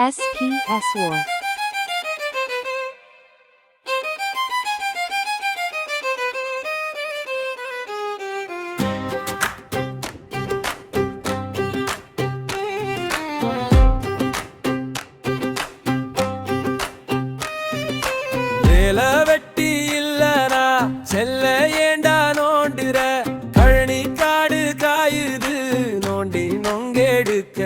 SPS War. வேலை வெட்டி இல்லனா செல்ல ஏண்டா நோண்டுற கழனி காடு காயுது நோண்டி நொங்கெடுக்க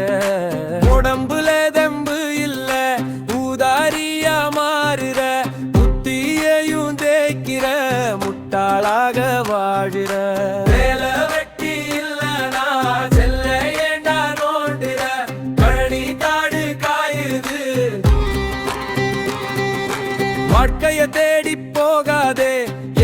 உடம்புல தெம்பு இல்ல ஊதாரியா மாறுற புத்தியையும் தேய்க்கிற முட்டாளாக வாழுற வேலை வெட்டி இல்லனா செல்ல ஏண்டா நோண்டுற கழனி காடு காயுது வாழ்க்கைய தேடி போகாதே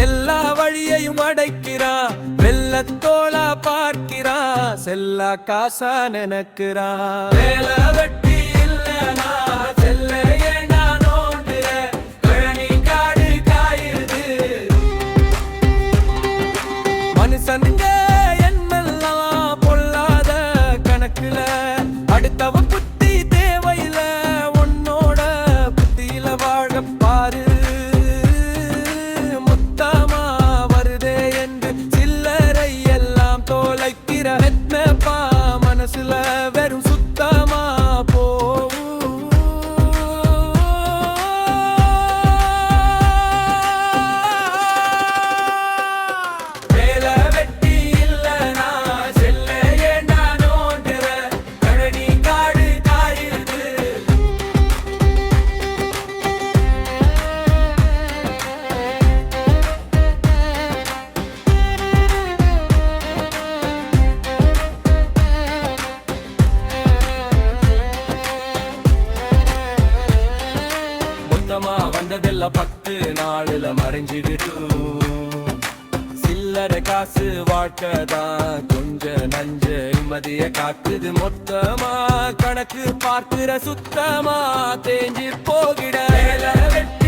எல்லா வழியையும் அடைக்கிறான் வெள்ளத்தோளா பார்க்கிறான் செல்லா காசா நினைக்கிறான் வேலை வெட்டி இல்லனா செல்ல ஏண்டா நோண்டுற கழனி காடு காயுது மனுஷனுங்க என்னெல்லாம் பொல்லாத கணக்குல அடுத்தவ புத்தி தேவையில்ல உன்னோட புத்தியில வாழ பாரு முத்தமா வருதே என்று சில்லறை எல்லாம் தோலைக்கிற எத்னப்பா மனசுல வெறும் சுத்தமா வேலை வெட்டி இல்லனா செல்ல ஏண்டா நோண்டுற கழனி காடு காயுது மொத்தமா வந்ததெல்லாம் 10 நாளுல மறைஞ்சிடுட்டும் சில்லறை காசு வாழ்க்கைதான் கொஞ்ச நஞ்ச நிம்மதிய காக்குது மொத்தமா கணக்கு பார்க்கிற சுத்தமா தேஞ்சி போகிட வேலை வெட்டி